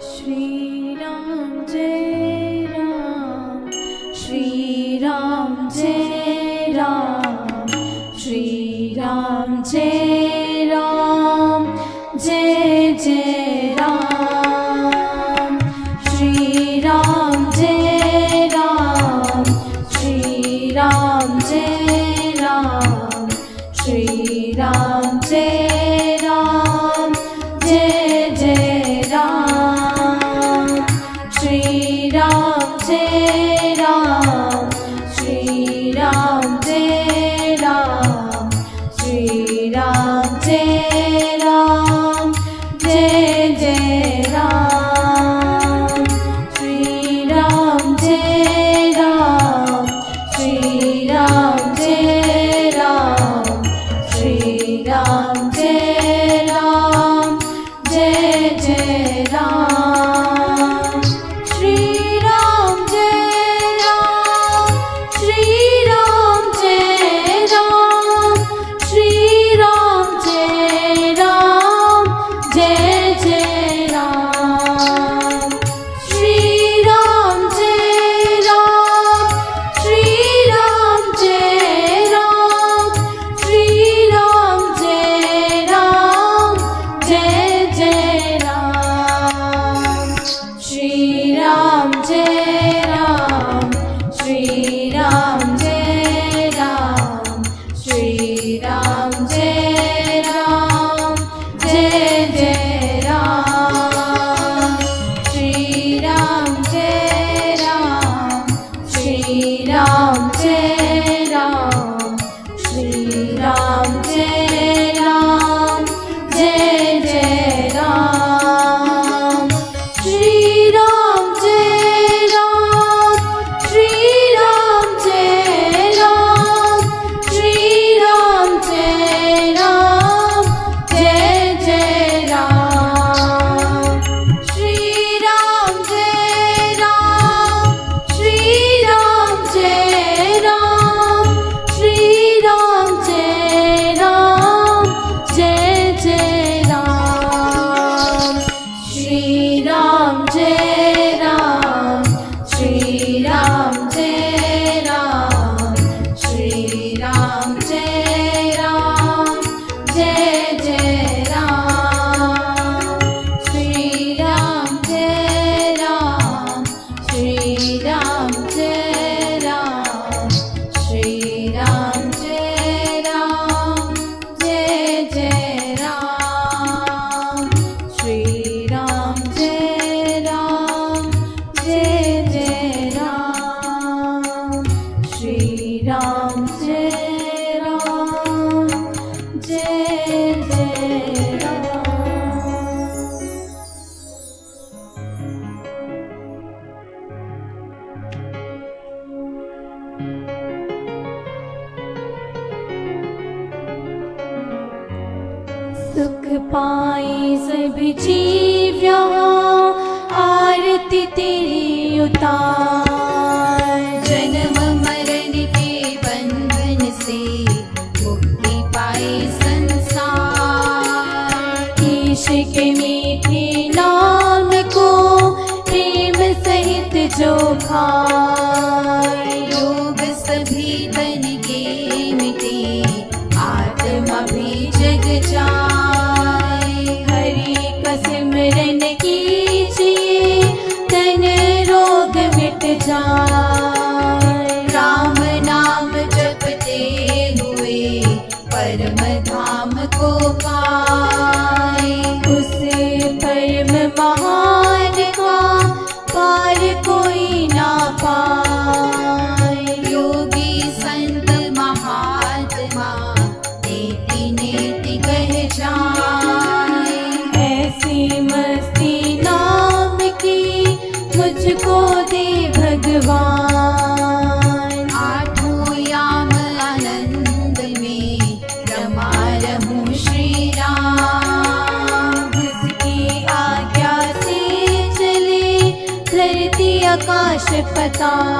श्री राम जय राम, श्री राम जय राम, श्री राम जय राम, जय जय राम। श्री राम जय राम, श्री राम जय राम, श्री राम जय राम, जय जय राम। श्री राम जय राम, श्री राम जय राम, श्री राम जय राम, जय जय राम। श्री राम जय राम, श्री राम जय राम, श्री राम जय राम, जय जय राम। श्री राम जय राम, श्री राम जय राम, श्री राम जय राम, जय जय राम। श्री राम जय राम, श्री राम जय राम, श्री राम जय राम, जय जय राम। श्री राम जय राम, श्री राम जय राम, श्री राम जय राम, जय जय राम। श्री राम जय राम, श्री राम जय राम, श्री राम जय राम, जय जय राम। श्री राम जय राम, श्री राम जय राम, श्री राम जय राम, जय जय राम। श्री राम जय राम, श्री राम जय राम, श्री राम जय राम, जय जय राम। श्री राम जय राम, श्री राम जय राम, श्री राम जय राम, जय जय राम। श्री राम जय राम, श्री राम जय राम, श्री राम जय राम, जय जय राम। श्री राम जय राम, जय जय राम। श्री राम जय राम, जय जय राम। सुख पाए सभी जीव यहाँ, आरती तेरी उतार। जन्म मरण के बंधन से मुक्ति पाए संसार। ईश के मीठे नाम को प्रेम सहित जो खाए। योग सभी तन के मिटे, आत्मा भी जग जाए। हरि का सिमरन की से परम धाम को पाए। उस परम महान का पार कोई ना पाए। योगी संत महात्मा नेति नेति कह जाए। ऐसी मस्ती नाम की मुझको दे भगवान। आठों याम आनंद में रमा रहूं श्री राम। जिसकी आज्ञा से चले धरती आकाश पताल।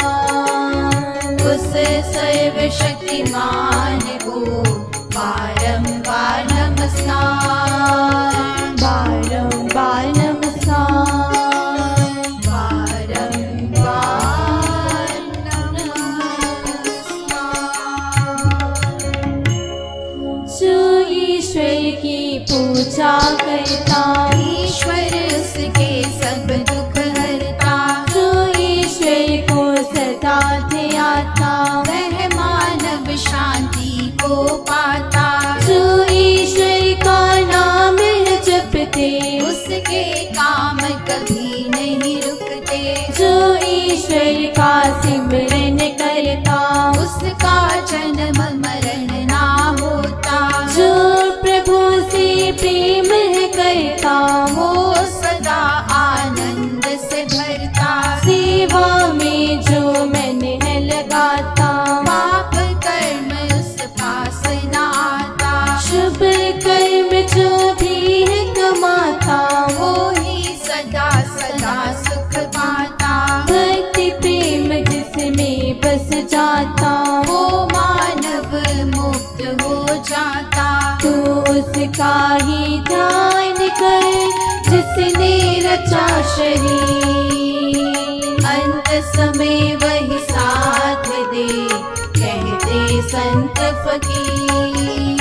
उस सर्वशक्तिमान को बारंबार नमस्कार। बारंबार नमस्कार। बारंबार नमस्कार। जो ईश्वर की पूजा करता, ईश्वर उसके सब दुख हरता। जो ईश्वर को सदा ध्याता, वह मानव शांति को पाता। जो ईश्वर का नाम जपते, उसके काम कभी नहीं रुकते। जो ईश्वर का सिमरन करता, उसका जन्म मरण ना होता। जो प्रभु से प्रेम करता, वो सदा आनंद से भरता। सेवा में जो मन है लगाता, पाप कर्म उस पास न आता। शुभ कर्म जो भी है कमाता, वो ही सदा सदा सुख पाता। भक्ति प्रेम जिसमें बस जाता, वो मानव मुक्त हो जाता। तू उसका ही ध्यान कर जिसने रचा शरीर। अंत समय वही साथ दे, कहते संत फकीर।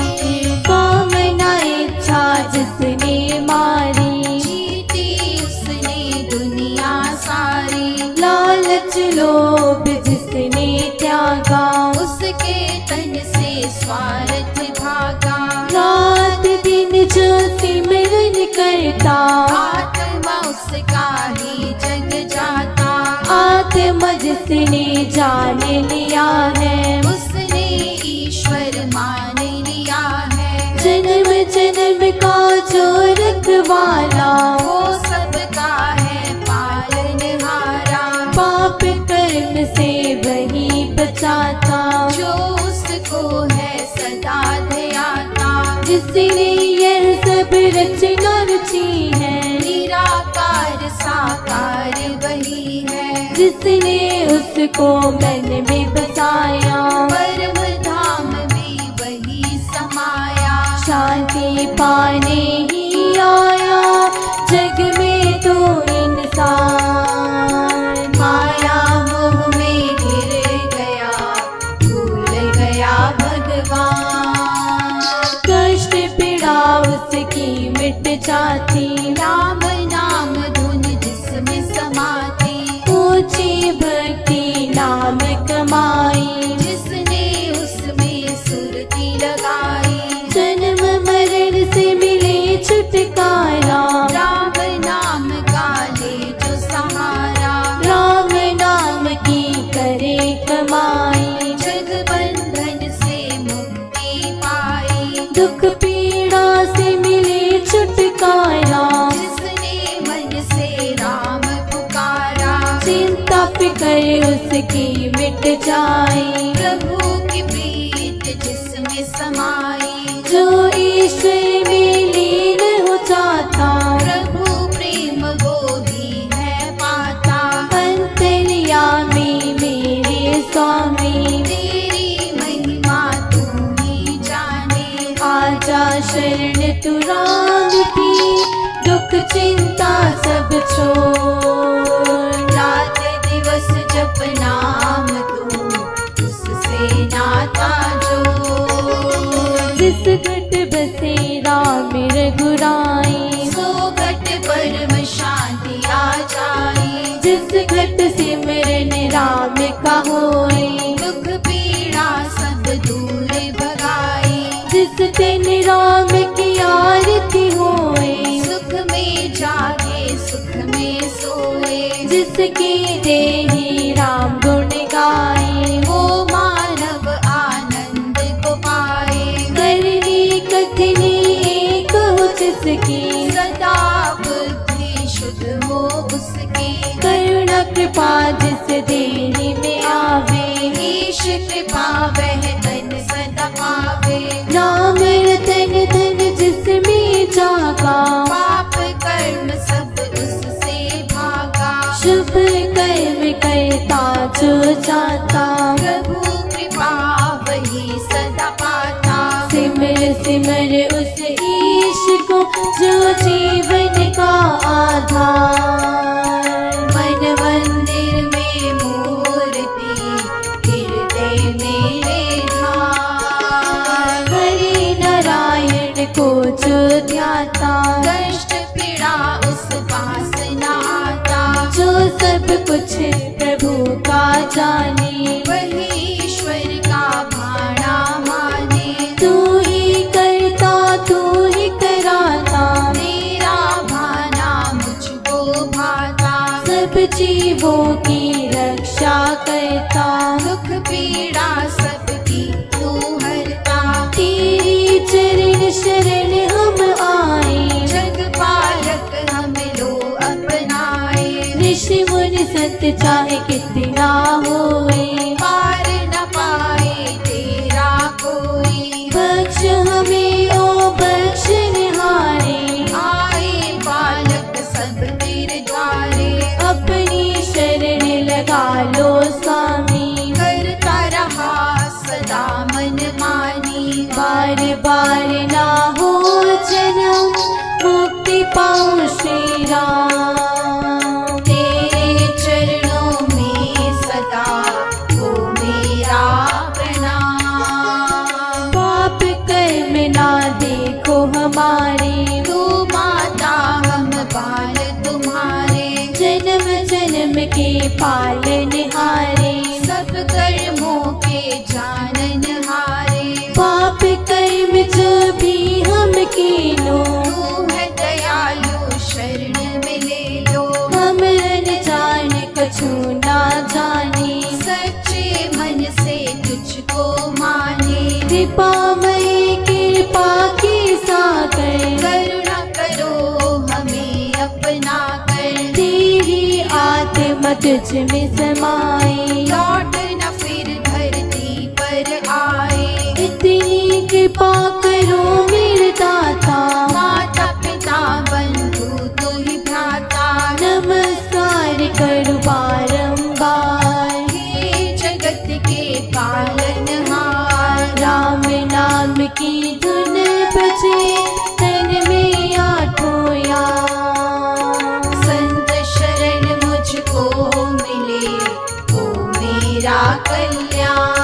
कामना इच्छा जिसने मारी, जीती उसने दुनिया सारी। लालच लोभ जिसने त्यागा, उसके तन से स्वार्थ भागा। रात दिन जो सिमरन करता, आत्मा उसका ही जग जाता। आत्मा जिसने जान लिया है, उसने ईश्वर मान लिया है। जन्म जन्म का जो रखवाला, वो सबका है पालनहारा। पाप कर्म से वही बचाता, जो उसको है सदा ध्याता। जिसने यह सब रचना रची है, निराकार साकार वही है। जिसने उसको मन में बसाया, परम धाम में वही समाया। शांति पाने ही आया जग में तो इंसान। माया मोह में गिर गया, भूल गया भगवान। कष्ट पीड़ा उसकी मिट जाती, राम नाम धुन जिसमें समाती। ऊंची भक्ति नाम कमाई, जिसने उसमें सुरती लगाई। जन्म मरण से मिले छुटकारा। राम नाम का ले जो सहारा। राम नाम की करे कमाई, जग बंधन से मुक्ति पाई। दुख पीड़ा से मिले छुटकारा। जिसने मन से राम पुकारा। चिंता फिकर उसकी मिट जाए। प्रभु की प्रीत जिसमें समाई। जो ईश्वर में लीन हो जाता, प्रभु प्रेम वो ही है पाता। अंतर्यामी मेरे स्वामी, तेरी महिमा तू ही जाने। आजा शरण तू राम की, दुख चिंता सब छोड़। रात दिवस जप नाम तू, उससे नाता जो। जिस घट बसे राम रघुराई, सो घट परम शांति आ जाए। जिस घट सिमरन राम का होए। दुख पीड़ा सब दूर भगाए। उसके देहि राम गुण गाए। वो मानव आनंद को पाए। करनी कथनी एक हो जिसकी, सदा बुद्धि शुद्ध हो उसकी। करुणा कृपा जिस देहि में आवे। ईश कृपा वह धन सदा पावे। नाम रतन धन जिसमें जागा, पाप कर्म सब उससे भागा। शुभ कर्म करता जो जाता, प्रभु कृपा वही सदा पाता। सिमर सिमर उस ईश को जो जीवन का आधार। मन मंदिर में मूर्ति, हृदय मेरे ध्यान। हरि नारायण को जो ध्याता, कष्ट पीड़ा उस पास न आता। जो सब कुछ प्रभु का जाने। वही ईश्वर का भाणा माने। तू ही करता तू ही कराता, तेरा भाना मुझको भाता। सब जीवों की रक्षा करता। दुख पीड़ा सबकी तू हरता। तेरी चरण शरण हम आए। जग पालक हम लो अपनाए। ऋषि मुनि संत चाहे कितना होए, पार न पाए तेरा कोई। बख्श हमें ओ बख्शनिहारे। आए पालक सब तेरे द्वारे। अपनी शरण लगा लो स्वामी, करता रहा सदा मन मानी। बार बार ना हो जन्म, मुक्ति पाऊं श्री राम। तेरे चरणों में सदा हो मेरा प्रणाम। पाप कर्म ना देखो हमारे, तू माता हम बाल तुम्हारे। जन्म जन्म के पालनहारे। सब कर्मों के जाननहारे। पाप कर्म जो भी हम कीनो, तू है दयालु शरण में ले लो। हम अनजान कछु ना जाने। सच्चे मन से तुझको माने। कृपामय कृपा के सागर, करुणा करो हमें अपना कर। तेरी आत्मा तुझ में समाए। लौट न फिर धरती पर आए। इतनी कृपा करो मेरे दाता, माता पिता बंधु तू ही भ्राता। नमस्कार करो बारंबार। हे जगत के पालनहार। राम नाम की धुन बजे तन में आठों यार। संत शरण मुझको मिले हो मेरा कल्याण।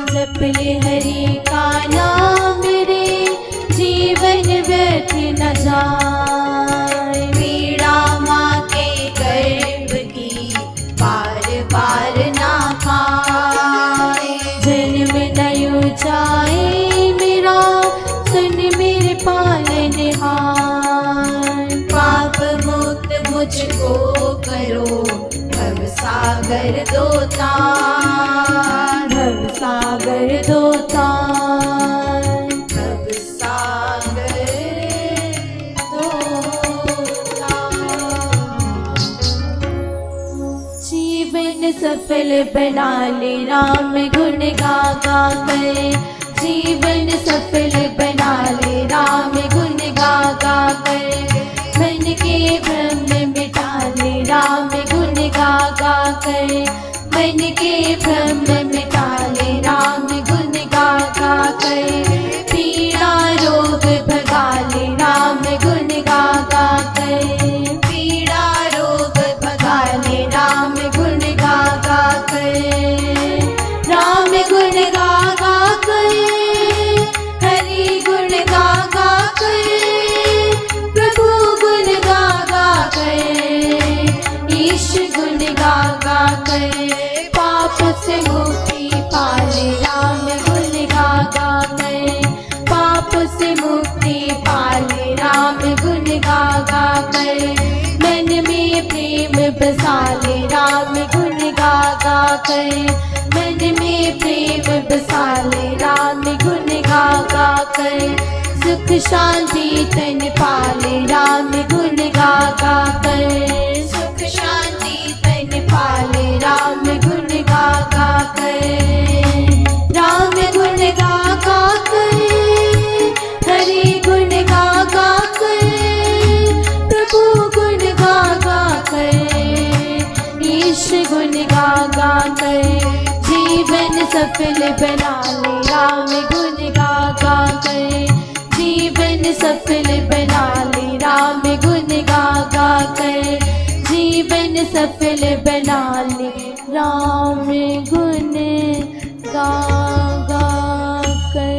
जप ले हरि का नाम रे, जीवन व्यर्थ न जाए। पीड़ा माँ के गर्भ की बार बार ना खाए। जन्म नयु जाए मेरा, सुन मेरे पालनहार। पाप मुक्त मुझको करो भव सागर दो तार। भव सागर दो तार। भव सागर दो तार। जीवन सफल बना ले राम गुण गा गा कर। जीवन सफल बना ले राम गुण गा गा कर। मन के भ्रम मिटा ले राम गुण गा गा कर। मन के भ्रम मिटा ले राम गुण गा गा कर। पीड़ा रोग भगा ले राम गुण गा गा कर। पीड़ा रोग भगा ले राम गुण गा गा कर। राम गुण गा गा कर। हरि गुण गा गा कर। प्रभु गुण गा गा कर। ईश गुण गा गा कर। पाप से मुक्ति पाले राम गुण गा गा कर। पाप से मुक्ति पाले राम गुण गा गा कर। मन में प्रेम बसा ले राम गुण गा गा कर, मन में प्रेम बसा ले राम गुण गा गा कर, सुख शांति तन पाले राम गुण गा गा कर, सुख शांति तन पाले राम गुण गा गा कर, राम गुण गा गा कर, हरि गुण गा गा कर, प्रभु गुण गा गा कर, ईश गुण गा गा कर, जीवन सफल बना ले राम गुण गा गा कर, जीवन सफल बना ले राम गुण गा गा कर, जीवन सफल बना ले राम गुण गा गा कर।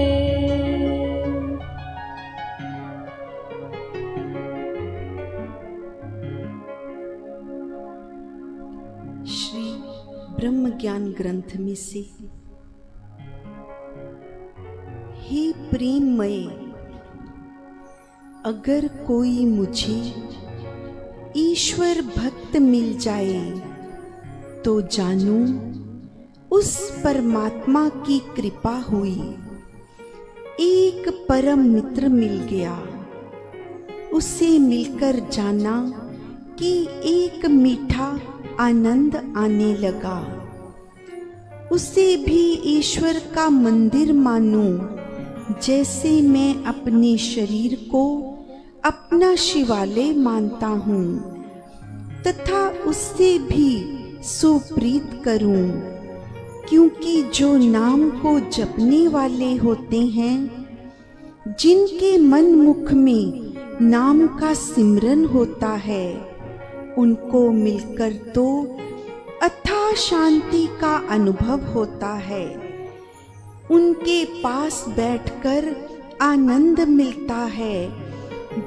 श्री ब्रह्म ज्ञान ग्रंथ में से, हे प्रेममय, अगर कोई मुझे ईश्वर भक्त मिल जाए तो जानू उस परमात्मा की कृपा हुई, एक परम मित्र मिल गया। उसे मिलकर जाना कि एक मीठा आनंद आने लगा। उसे भी ईश्वर का मंदिर मानो, जैसे मैं अपने शरीर को अपना शिवालय मानता हूँ, तथा उससे भी सुप्रीत करूं, क्योंकि जो नाम को जपने वाले होते हैं, जिनके मन मुख में नाम का सिमरन होता है, उनको मिलकर तो अथाह शांति का अनुभव होता है। उनके पास बैठकर आनंद मिलता है।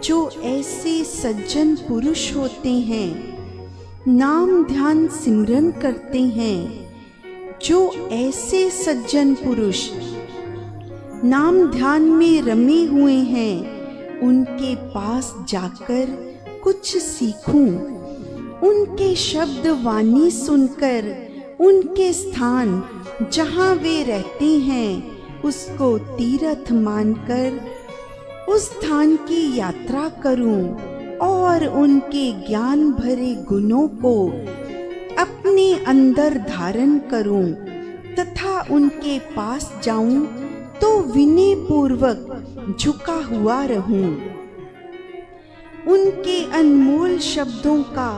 जो ऐसे सज्जन पुरुष होते हैं, नाम ध्यान सिमरन करते हैं, जो ऐसे सज्जन पुरुष नाम ध्यान में रमे हुए हैं, उनके पास जाकर कुछ सीखूं, उनके शब्द वाणी सुनकर उनके स्थान जहाँ वे रहते हैं उसको तीर्थ मानकर उस स्थान की यात्रा करूं और उनके ज्ञान भरे गुणों को अपने अंदर धारण करूं तथा उनके पास जाऊं तो विनय पूर्वक झुका हुआ रहूं। उनके अनमोल शब्दों का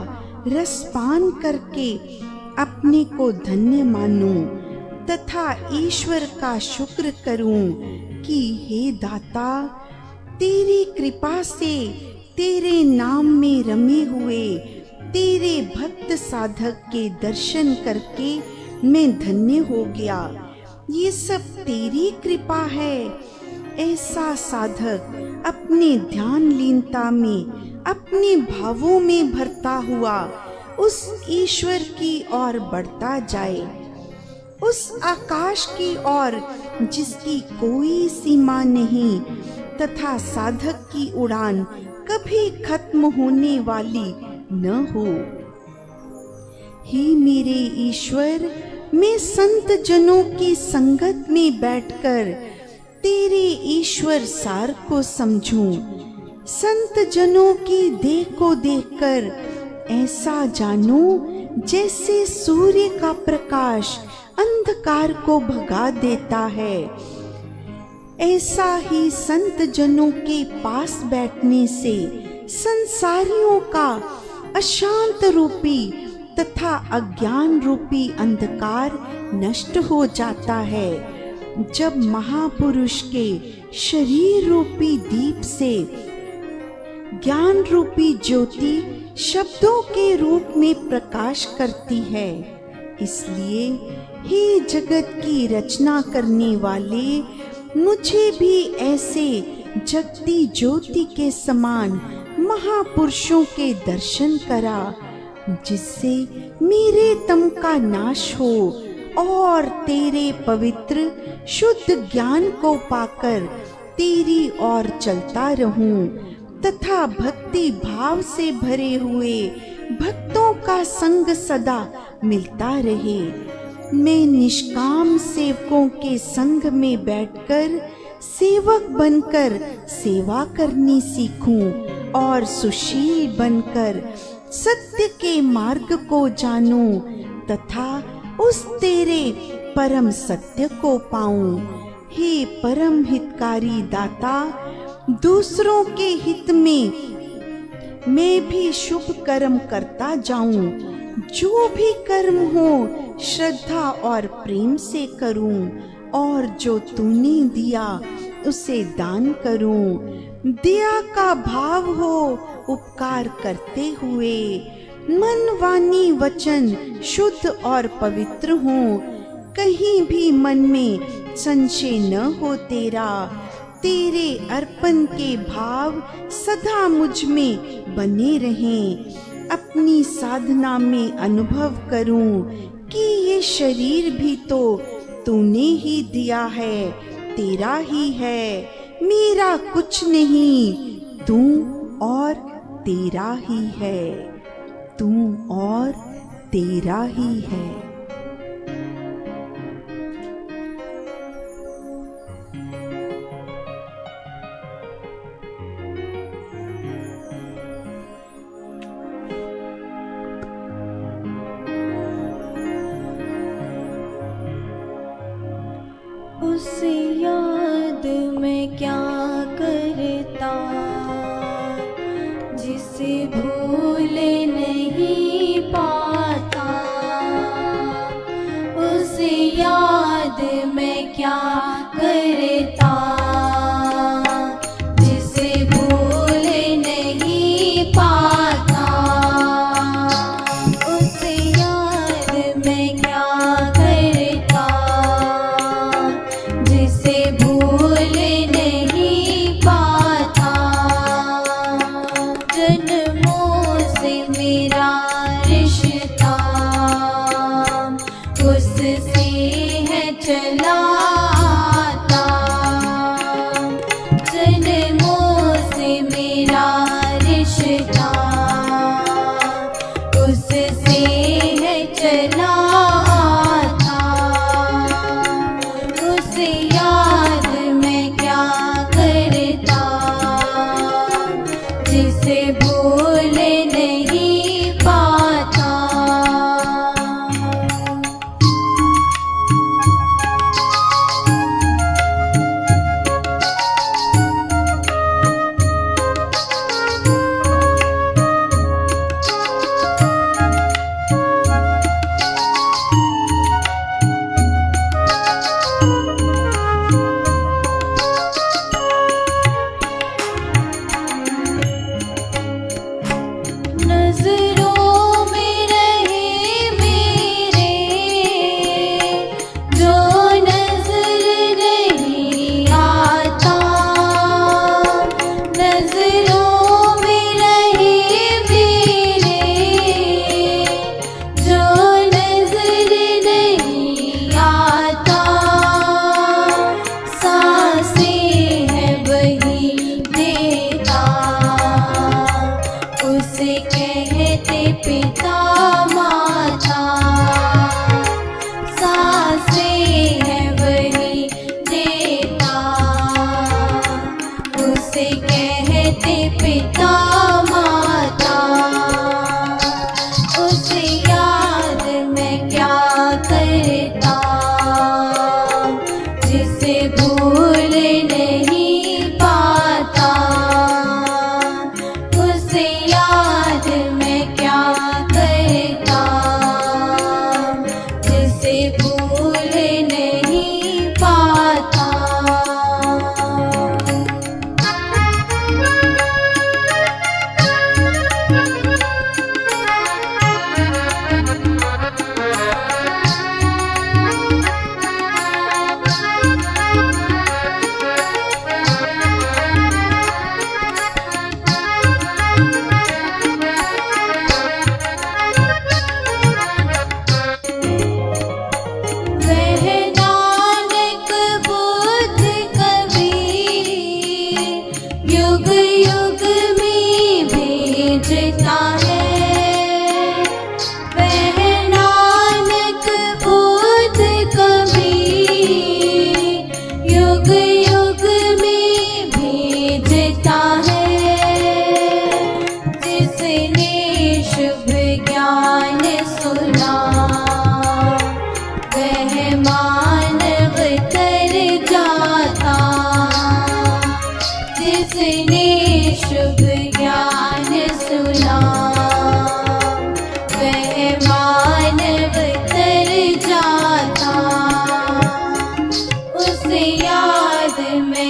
रसपान करके अपने को धन्य मानूं तथा ईश्वर का शुक्र करूं कि हे दाता, तेरी कृपा से तेरे नाम में रमे हुए तेरे भक्त साधक के दर्शन करके मैं धन्य हो गया। ये सब तेरी कृपा है। ऐसा साधक अपने ध्यान लीनता में अपने भावों में भरता हुआ उस ईश्वर की ओर बढ़ता जाए, उस आकाश की ओर जिसकी कोई सीमा नहीं तथा साधक की उड़ान कभी खत्म होने वाली न हो। हे मेरे ईश्वर, मैं संत जनों की संगत में बैठकर तेरे ईश्वर सार को समझूं। संत जनों की देह को देखकर ऐसा जानूं जैसे सूर्य का प्रकाश अंधकार को भगा देता है। ऐसा ही संत जनों के पास बैठने से संसारियों का अशांत रूपी तथा अज्ञान रूपी अंधकार नष्ट हो जाता है। जब महापुरुष के शरीर रूपी दीप से ज्ञान रूपी ज्योति शब्दों के रूप में प्रकाश करती है, इसलिए हे जगत की रचना करने वाले, मुझे भी ऐसे जगती ज्योति के समान महापुरुषों के दर्शन करा, जिससे मेरे तम का नाश हो और तेरे पवित्र शुद्ध ज्ञान को पाकर तेरी ओर चलता रहूं तथा भक्ति भाव से भरे हुए भक्तों का संग सदा मिलता रहे। मैं निष्काम सेवकों के संग में बैठकर सेवक बनकर सेवा करनी सीखूं और सुशील बनकर सत्य के मार्ग को जानूं तथा उस तेरे परम सत्य को पाऊं। हे परम हितकारी दाता, दूसरों के हित में मैं भी शुभ कर्म करता जाऊं। जो भी कर्म हो श्रद्धा और प्रेम से करूं और जो तूने दिया उसे दान करूं। दया का भाव हो उपकार करते हुए, मन वाणी वचन शुद्ध और पवित्र हो। कहीं भी मन में संशय न हो तेरा। तेरे अर्पण के भाव सदा मुझ में बने रहें। अपनी साधना में अनुभव करूं कि ये शरीर भी तो तूने ही दिया है, तेरा ही है, मेरा कुछ नहीं, तू और तेरा ही है, तू और तेरा ही है। उस याद में क्या करता जिसे भूल नहीं पाता। उस याद में क्या करता जिसे भूल नहीं पाता। उस याद में क्या करता जिसे भूल नहीं पाता। जन्मों से मेरा रिश्ता उससे है चला आता। जन्मों से मेरा रिश्ता उससे है चला आता। उस याद में क्या करता जिसे भूल नहीं पाता। नजरों में रहे मेरे जो नजर नहीं आता। नजरों में रहे मेरे जो नजर नहीं आता। सांसें है वही देता उसे कहते पिता माता। सांसें है वही देता उसे कहते पिता माता। उस याद में क्या करता जिसे भूल नहीं पाता। उस याद में क्या करता जिसे भूल नहीं पाता।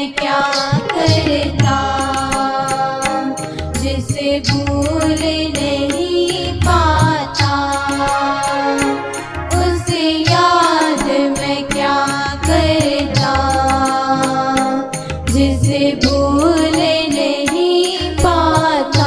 मैं क्या करता, जिसे भूल नहीं पाता, उसे याद मैं क्या करता, जिसे भूल नहीं पाता।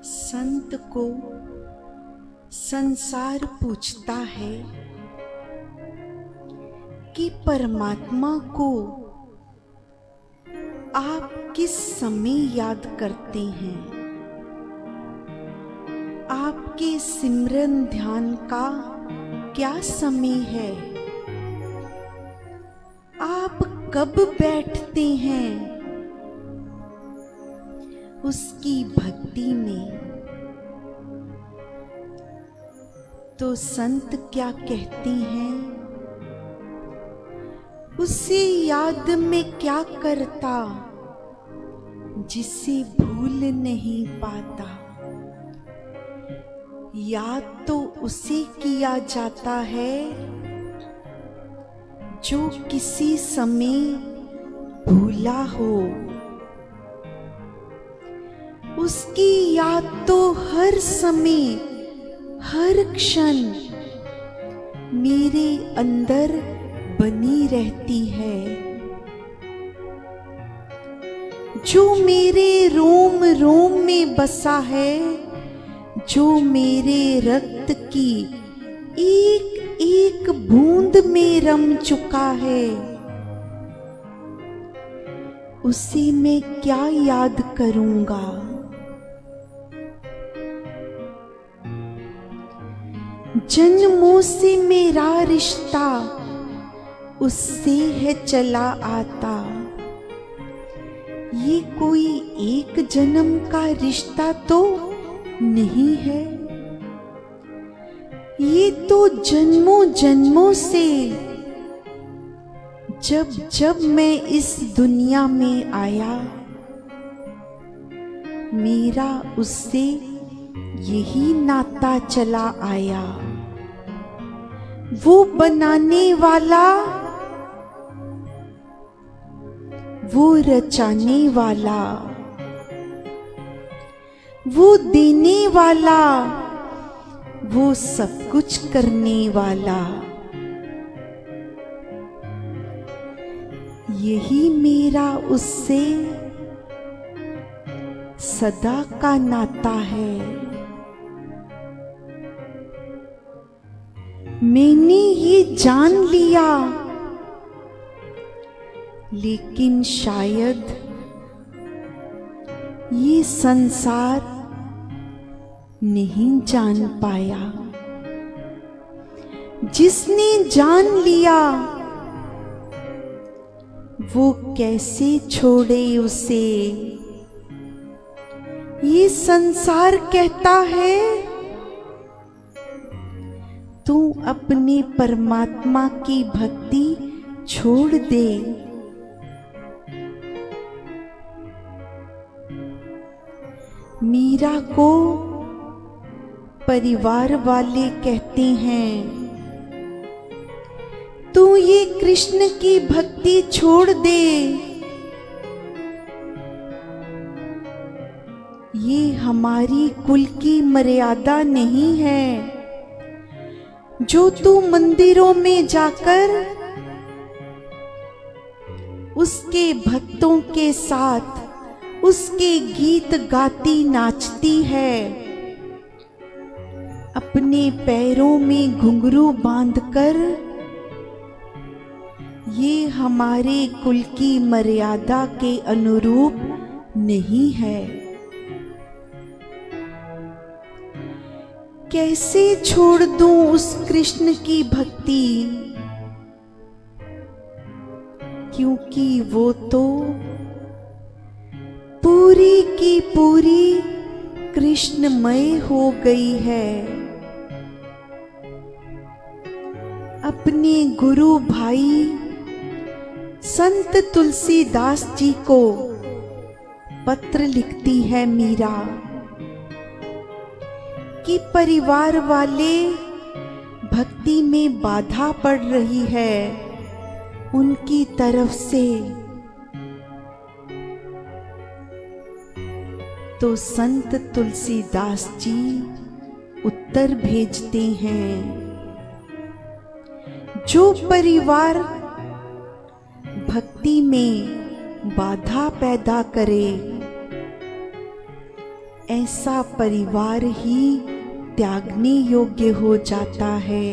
संत को संसार पूछता है कि परमात्मा को आप किस समय याद करते हैं? आपके सिमरन ध्यान का क्या समय है? आप कब बैठते हैं उसकी भक्ति में? तो संत क्या कहते हैं? उसे याद में क्या करता जिसे भूल नहीं पाता। याद तो उसे किया जाता है जो किसी समय भूला हो। उसकी याद तो हर समय हर क्षण मेरे अंदर बनी रहती है। जो मेरे रोम रोम में बसा है, जो मेरे रक्त की एक एक बूंद में रम चुका है, उसे मैं क्या याद करूंगा। जन्मों से मेरा रिश्ता उससे है चला आता। ये कोई एक जन्म का रिश्ता तो नहीं है, ये तो जन्मों जन्मों से जब जब मैं इस दुनिया में आया, मेरा उससे यही नाता चला आया। वो बनाने वाला, वो रचाने वाला, वो देने वाला, वो सब कुछ करने वाला, यही मेरा उससे सदा का नाता है। मैंने ये जान लिया, लेकिन शायद ये संसार नहीं जान पाया। जिसने जान लिया वो कैसे छोड़े उसे। ये संसार कहता है तू अपने परमात्मा की भक्ति छोड़ दे। मीरा को परिवार वाले कहते हैं तू ये कृष्ण की भक्ति छोड़ दे। ये हमारी कुल की मर्यादा नहीं है जो तू मंदिरों में जाकर उसके भक्तों के साथ उसके गीत गाती नाचती है। अपने पैरों में घुंघरू बांधकर, ये हमारे कुल की मर्यादा के अनुरूप नहीं है। कैसे छोड़ दूं उस कृष्ण की भक्ति, क्योंकि वो तो पूरी की पूरी कृष्णमय हो गई है। अपने गुरु भाई संत तुलसीदास जी को पत्र लिखती है मीरा कि परिवार वाले भक्ति में बाधा पड़ रही है उनकी तरफ से। तो संत तुलसीदास जी उत्तर भेजते हैं, जो परिवार भक्ति में बाधा पैदा करे, ऐसा परिवार ही त्यागने योग्य हो जाता है।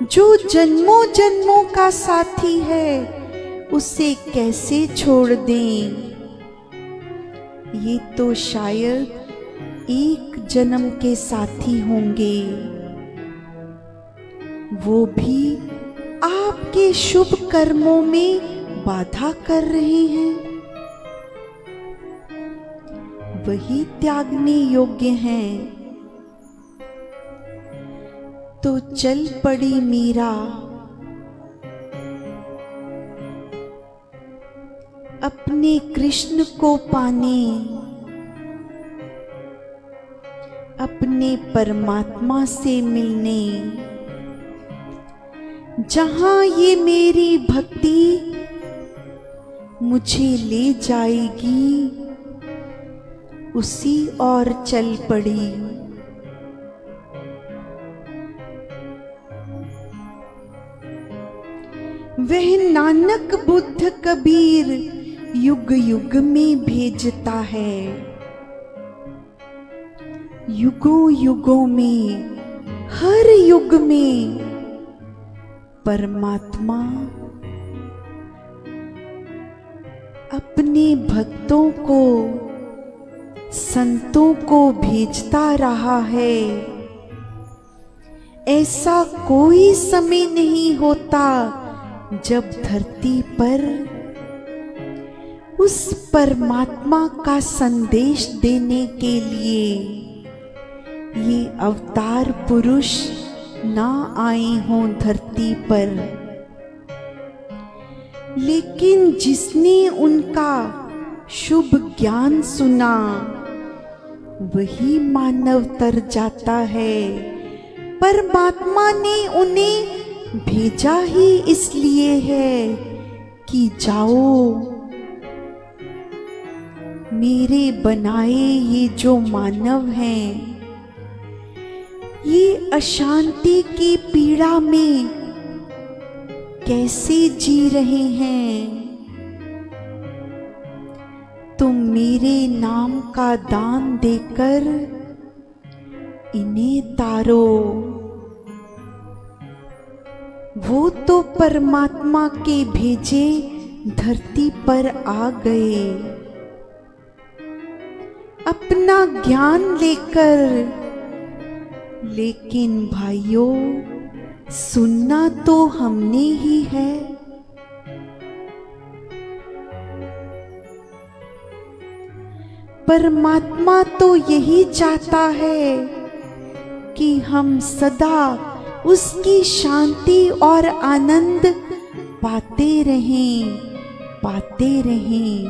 जो जन्मों जन्मों का साथी है उसे कैसे छोड़ दें। ये तो शायद एक जन्म के साथी होंगे, वो भी आपके शुभ कर्मों में बाधा कर रहे हैं। वही त्यागने योग्य हैं। तो चल पड़ी मीरा अपने कृष्ण को पाने, अपने परमात्मा से मिलने। जहां ये मेरी भक्ति मुझे ले जाएगी, उसी और चल पड़ी। वह नानक बुद्ध कबीर युग युग में भेजता है। युगों युगों में, हर युग में परमात्मा अपने भक्तों को, संतों को भेजता रहा है। ऐसा कोई समय नहीं होता जब धरती पर उस परमात्मा का संदेश देने के लिए ये अवतार पुरुष ना आए हों धरती पर। लेकिन जिसने उनका शुभ ज्ञान सुना, वही मानव तर जाता है। परमात्मा ने उन्हें भेजा ही इसलिए है कि जाओ, मेरे बनाए ये जो मानव हैं, ये अशांति की पीड़ा में कैसे जी रहे हैं। तुम मेरे नाम का दान देकर इन्हें तारो। वो तो परमात्मा के भेजे धरती पर आ गए, अपना ज्ञान लेकर। लेकिन भाइयों, सुनना तो हमने ही है। परमात्मा तो यही चाहता है कि हम सदा उसकी शांति और आनंद पाते रहें, पाते रहें।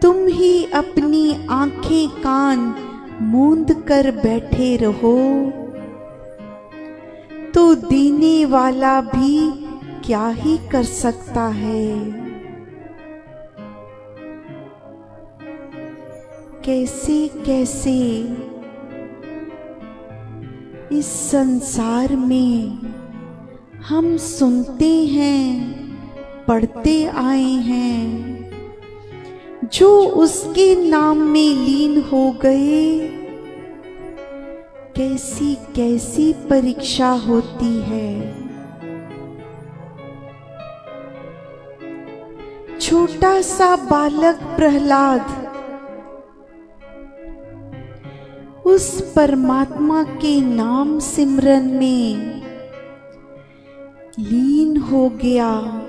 तुम ही अपनी आंखें कान मूंद कर बैठे रहो, तो देने वाला भी क्या ही कर सकता है। कैसे कैसे इस संसार में हम सुनते हैं, पढ़ते आए हैं, जो उसके नाम में लीन हो गए। कैसी कैसी परीक्षा होती है। छोटा सा बालक प्रहलाद उस परमात्मा के नाम सिमरन में लीन हो गया।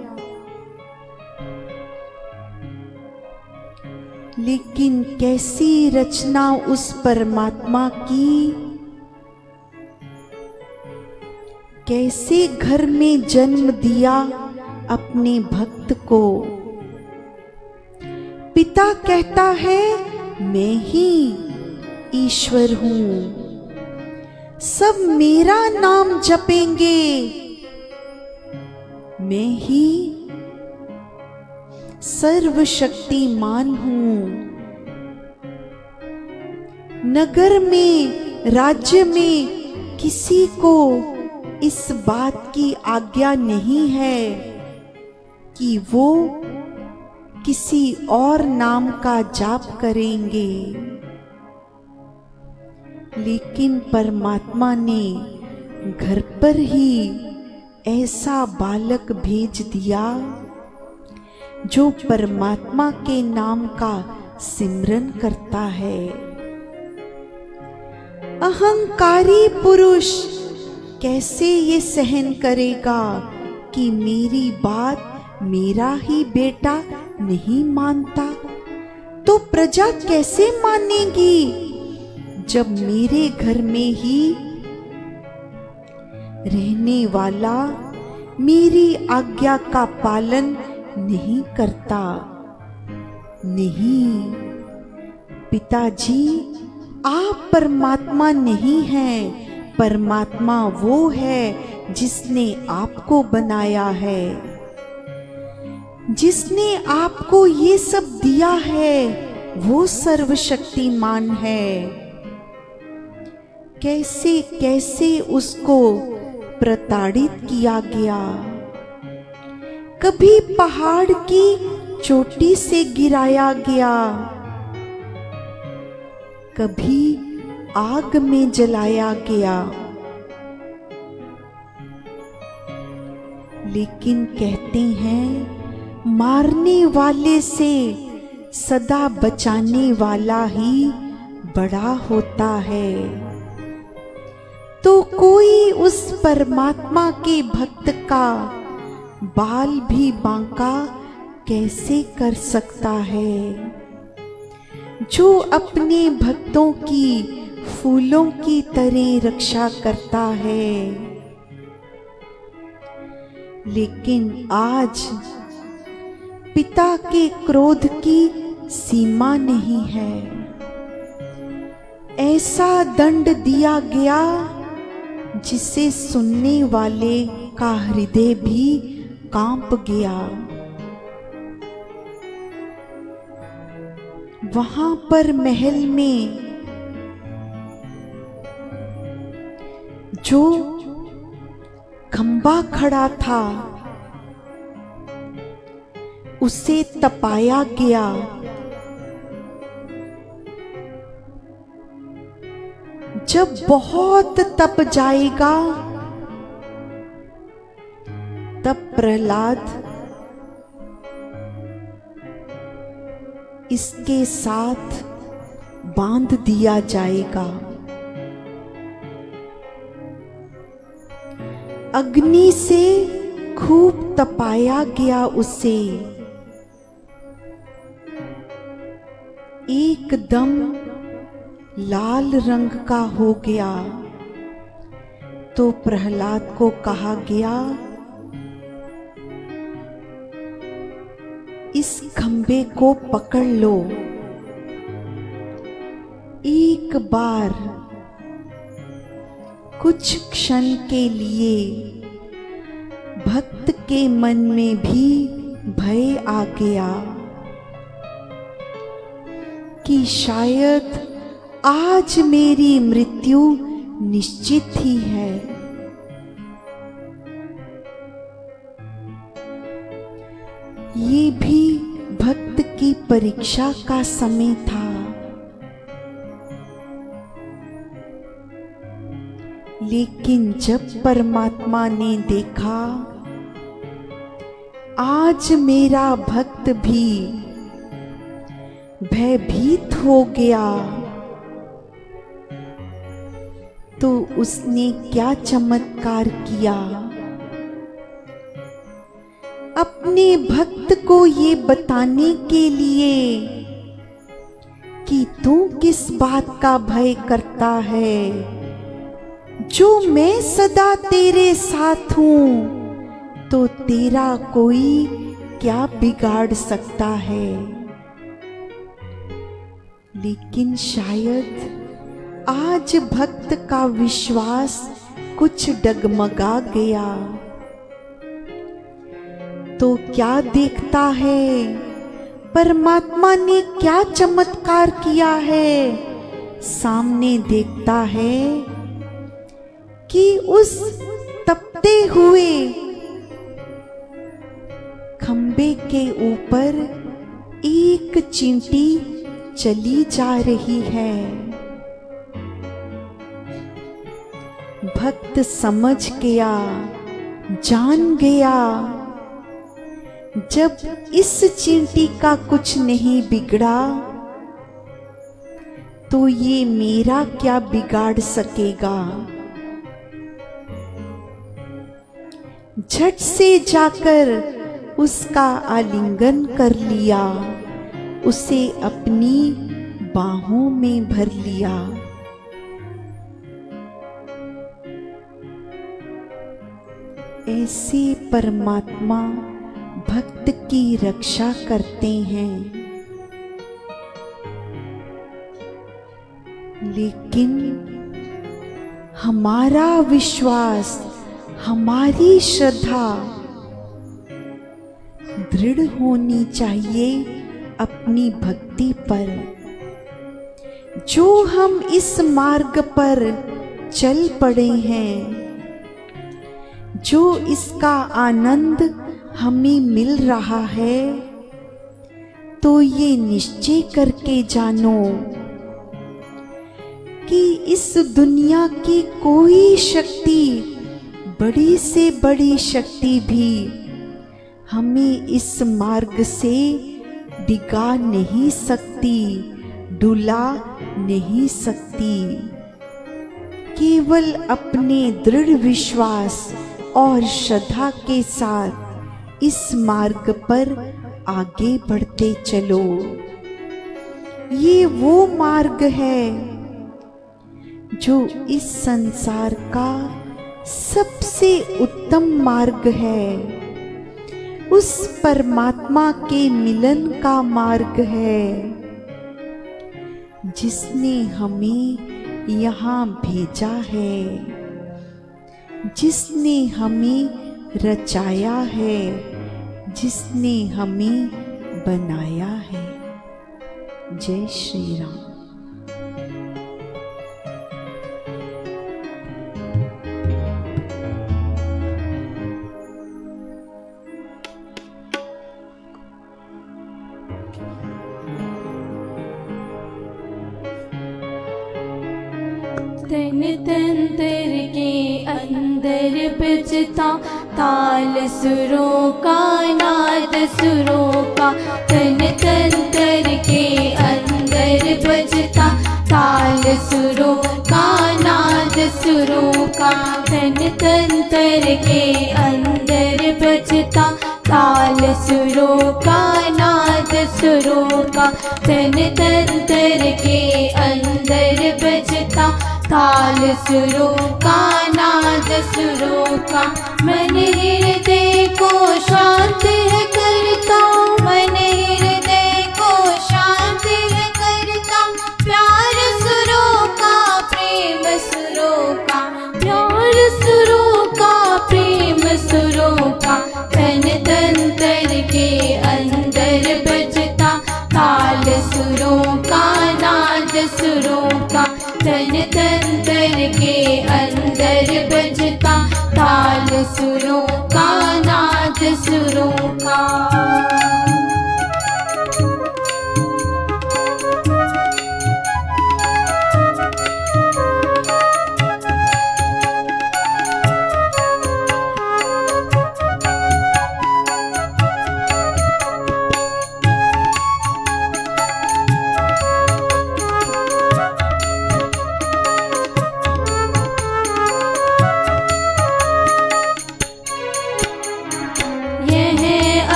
लेकिन कैसी रचना उस परमात्मा की, कैसे घर में जन्म दिया अपने भक्त को। पिता कहता है मैं ही ईश्वर हूं, सब मेरा नाम जपेंगे, मैं ही सर्वशक्तिमान हूं। नगर में, राज्य में किसी को इस बात की आज्ञा नहीं है कि वो किसी और नाम का जाप करेंगे। लेकिन परमात्मा ने घर पर ही ऐसा बालक भेज दिया जो परमात्मा के नाम का सिमरन करता है। अहंकारी पुरुष कैसे ये सहन करेगा कि मेरी बात मेरा ही बेटा नहीं मानता, तो प्रजा कैसे मानेगी जब मेरे घर में ही रहने वाला मेरी आज्ञा का पालन नहीं करता। नहीं पिताजी, आप परमात्मा नहीं हैं, परमात्मा वो है जिसने आपको बनाया है, जिसने आपको ये सब दिया है, वो सर्वशक्तिमान है। कैसे कैसे उसको प्रताड़ित किया गया, कभी पहाड़ की चोटी से गिराया गया, कभी आग में जलाया गया, लेकिन कहते हैं मारने वाले से सदा बचाने वाला ही बड़ा होता है। तो कोई उस परमात्मा के भक्त का बाल भी बांका कैसे कर सकता है, जो अपने भक्तों की फूलों की तरह रक्षा करता है। लेकिन आज पिता के क्रोध की सीमा नहीं है। ऐसा दंड दिया गया जिसे सुनने वाले का हृदय भी कांप गया। वहां पर महल में जो खंबा खड़ा था उसे तपाया गया। जब बहुत तप जाएगा तब प्रहलाद इसके साथ बांध दिया जाएगा। अग्नि से खूब तपाया गया उसे, एकदम लाल रंग का हो गया। तो प्रहलाद को कहा गया, इस खंबे को पकड़ लो, एक बार कुछ क्षण के लिए भक्त के मन में भी भय आ गया कि शायद आज मेरी मृत्यु निश्चित ही है। ये भी भक्त की परीक्षा का समय था। लेकिन जब परमात्मा ने देखा आज मेरा भक्त भी भयभीत हो गया, तो उसने क्या चमत्कार किया। अपने भक्त को ये बताने के लिए कि तू किस बात का भय करता है, जो मैं सदा तेरे साथ हूं, तो तेरा कोई क्या बिगाड़ सकता है। लेकिन शायद आज भक्त का विश्वास कुछ डगमगा गया। तो क्या देखता है, परमात्मा ने क्या चमत्कार किया है। सामने देखता है कि उस तपते हुए खंबे के ऊपर एक चींटी चली जा रही है। भक्त समझ गया जान गया जब इस चींटी का कुछ नहीं बिगड़ा, तो ये मेरा क्या बिगाड़ सकेगा। झट से जाकर उसका आलिंगन कर लिया, उसे अपनी बाहों में भर लिया। ऐसे परमात्मा भक्त की रक्षा करते हैं। लेकिन हमारा विश्वास, हमारी श्रद्धा दृढ़ होनी चाहिए अपनी भक्ति पर। जो हम इस मार्ग पर चल पड़े हैं, जो इसका आनंद हमें मिल रहा है, तो ये निश्चय करके जानो कि इस दुनिया की कोई शक्ति, बड़ी से बड़ी शक्ति भी हमें इस मार्ग से डिगा नहीं सकती, डुला नहीं सकती। केवल अपने दृढ़ विश्वास और श्रद्धा के साथ इस मार्ग पर आगे बढ़ते चलो। ये वो मार्ग है जो इस संसार का सबसे उत्तम मार्ग है, उस परमात्मा के मिलन का मार्ग है, जिसने हमें यहाँ भेजा है, जिसने हमें रचाया है, जिसने हमें बनाया है। जय श्री राम। तन तंत्र के अंदर बजता ताल सुरों का, नाद सुरों का। तन तंत्र के अंदर बजता ताल सुरों का, नाद सुरों का। तन तंत्र के अंदर बजता ताल सुरों का, नाद सुरों का। तन तंत्र के अंदर बजता ताल सुरों का, नाद सुरों का। मन हृदय को शांत है करता, मन हृदय को शांत है करता। प्यार सुरों का, प्रेम सुरों का, प्यार सुरों का, प्रेम सुरों का। तन तंत्र के अंदर बजता ताल सुरों का, नाद सुरों का। तन तंत्र के अंदर बजता ताल सुरों का, नाद सुरों का।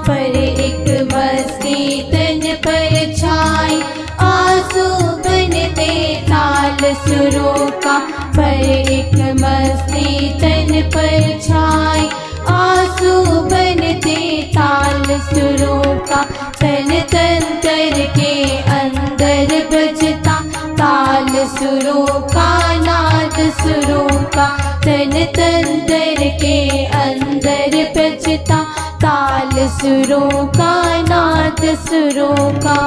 पर एक मस्ती तन पर छाई, आंसू बनते ताल सुरों का। पर एक मस्ती तन पर छाई, आंसू बनते ताल सुरों का। तन तंत्र के अंदर बजता ताल सुरों का, नाद सुरों का। तन तंत्र के अंदर बजता ताल सुरों का, नाद सुरों का।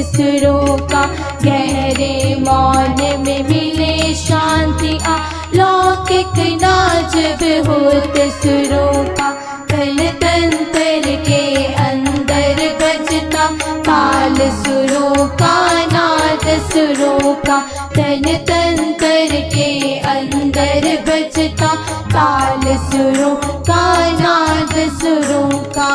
सुरों का, गहरे मौन में मिले शांति अलौकिक नाजब होत सुरों का। तन तंत्र के अंदर बजता ताल सुरों का, नाद सुरों का। तन तंत्र के अंदर बजता ताल सुरों का, नाद सुरों का।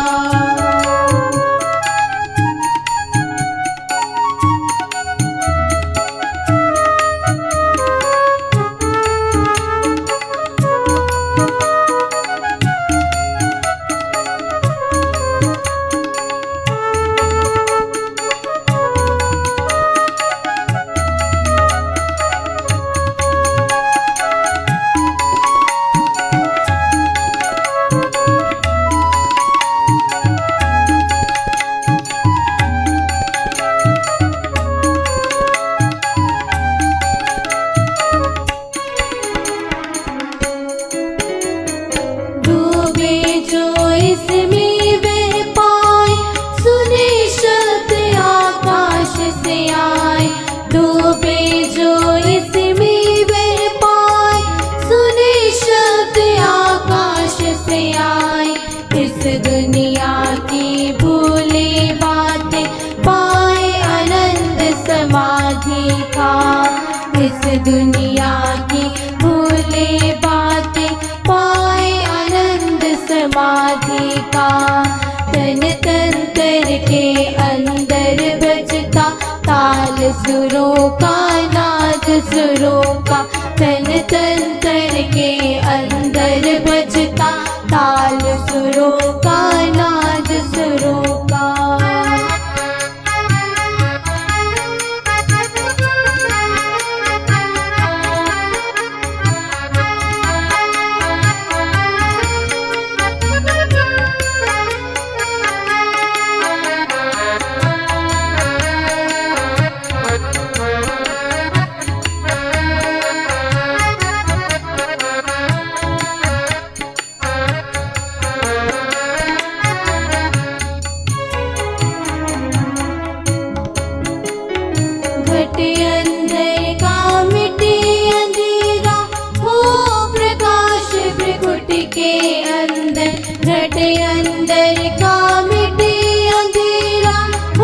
दुनिया की भूले बातें पाए आनंद समाधि का, इस दुनिया की भूले बातें पाए आनंद समाधि का। तन तंत्र के अंदर बजता ताल सुरों का, नाद सुरों का। तन तंत्र के अंदर बजता ताल सुरों का, नाद सुरों का। घटे अंदर का मिटे अंधेरा, हो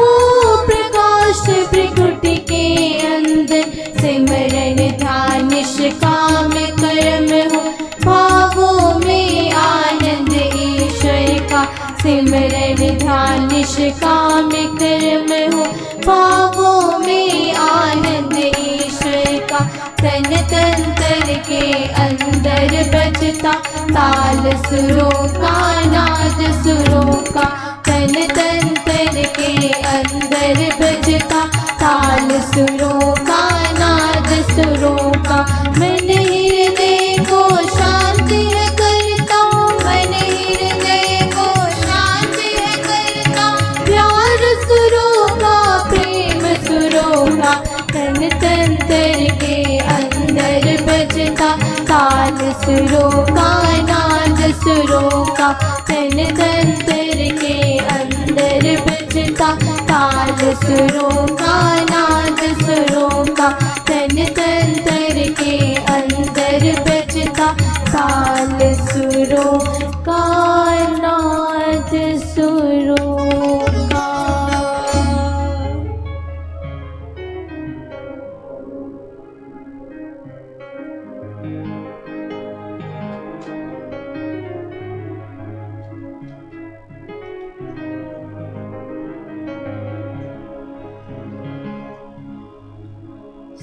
प्रकाश प्रकृति के अंदर। सिमरन ध्यान निष्काम कर्म हो, भावों में आनंद ईश्वर का। सिमरन ध्यान निष्काम कर्म हो, भावों में आनंद ईश्वर का। तन तंत्र के अंदर बजता ताल सुरों का, नाद सुरों का। तन तंत्र के अंदर बजता ताल सुरों का, नाद सुरों का। मन हृदय को शांति करता, मन हृदय को शांति करता। प्यार सुरों का, प्रेम सुरों का। तन तंत्र के अंदर बजता ताल सुरों का, नाद सुरों का। तन तंत्र के अंदर बजता ताल सुरों का, नाद सुरों का। तन तंत्र के अंदर बजता ताल सुरों का, नाद सुरों का।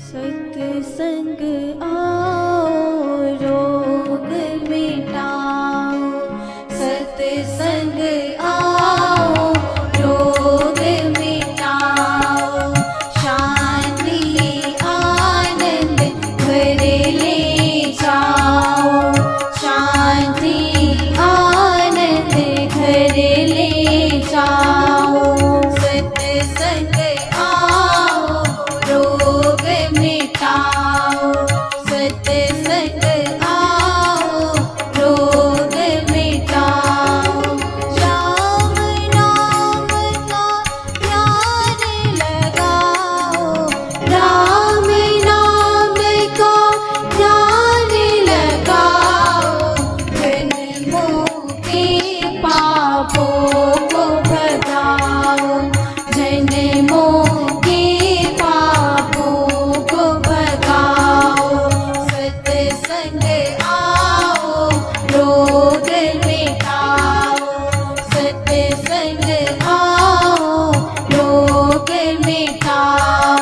सत्संग आओ, रोग मिटाओ। सत्संग आओ, रोग मिटाओ। शांति आनंद घर ले जाओ, शांति आनंद घर ले जाओ। सत्संग आओ, रोग मिटाओ।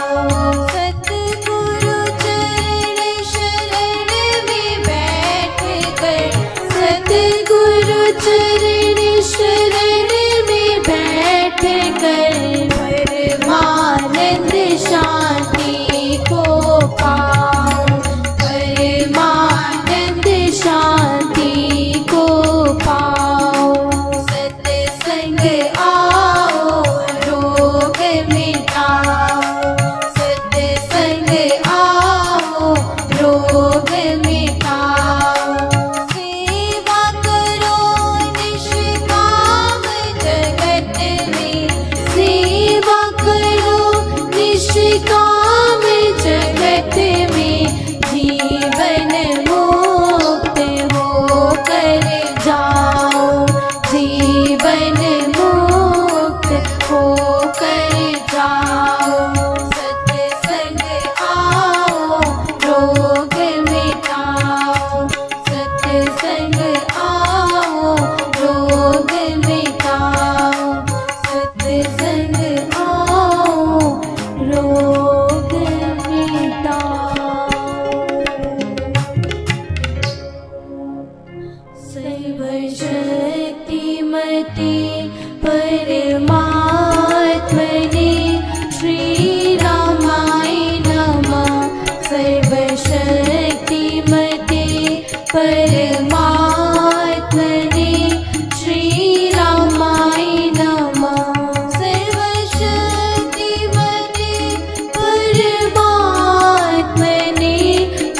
सतगुरु चरण शरण में बैठ कर, सतगुरु चरण शरण में बैठ कर परमानंद शांति को पाओ, परमानंद शांति को पाओ। सत्संग आओ रोग मिटाओ, सत्संग आओ रोग मिटाओ। सेवा करो निष्काम जगत में, सेवा करो निष्काम जगत में, जीवन मुक्त होकर जाओ, जीवन मुक्त होकर जाओ। सत्संग आओ रोग मिटाओ, सत्संग आओ रोग मिटाओ, सत्संग आओ रोग मिटाओ। सर्वशक्तिमते परमात्मने श्री रामाय नमः, सर्वशक्तिमते परमात्मने श्री रामाय नमः, सर्वशक्तिमते परमात्मने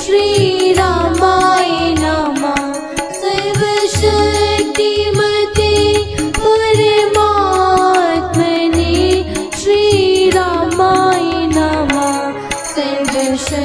श्री रामाय नमः, सर्वशक्तिमते परमात्मने श्री रामाय नमः, सर्वशक्तिमते